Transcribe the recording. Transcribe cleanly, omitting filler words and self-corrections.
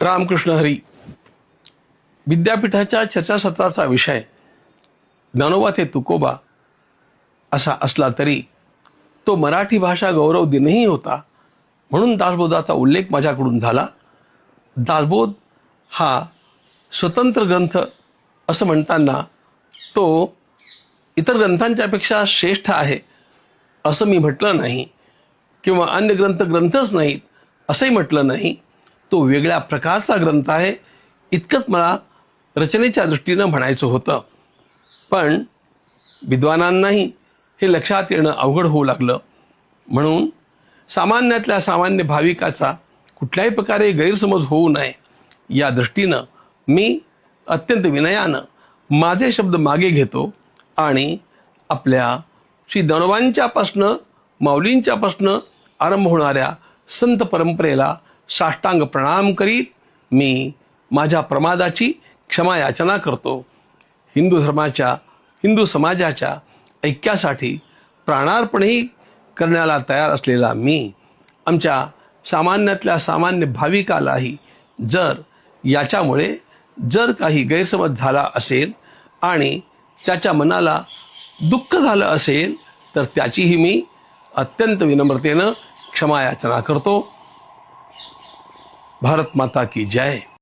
रामकृष्ण हरी. विद्यापीठाच्या चर्चासत्राचा विषय ज्ञानोबा ते तुकोबा असा असला तरी तो मराठी भाषा गौरव दिनही होता, म्हणून दासबोधाचा उल्लेख माझ्याकडून झाला. दासबोध हा स्वतंत्र ग्रंथ असं म्हणताना तो इतर ग्रंथांच्यापेक्षा श्रेष्ठ आहे असं मी म्हटलं नाही, किंवा अन्य ग्रंथच नाहीत असंही म्हटलं नाही. तो वेगळ्या प्रकारचा ग्रंथ आहे इतकंच मला रचनेच्या दृष्टीनं म्हणायचं होतं. पण विद्वानांनाही हे लक्षात येणं अवघड होऊ लागलं, म्हणून सामान्यातल्या सामान्य भाविकाचा कुठल्याही प्रकारे गैरसमज होऊ नये या दृष्टीनं मी अत्यंत विनयानं माझे शब्द मागे घेतो आणि आपल्या श्री ज्ञानोबांच्यापासनं माऊलींच्यापासनं आरंभ होणाऱ्या संत परंपरेला साष्टांग प्रणाम करीत मी माझ्या प्रमादाची क्षमा याचना करतो. हिंदू समाजाच्या ऐक्यासाठी प्राणार्पणही करण्याला तयार असलेला मी आमच्या सामान्यातल्या सामान्य भाविकालाही याच्यामुळे जर काही गैरसमज झाला असेल आणि त्याच्या मनाला दुःख झालं असेल तर त्याचीही मी अत्यंत विनम्रतेनं क्षमा याचना करतो. भारत माता की जय.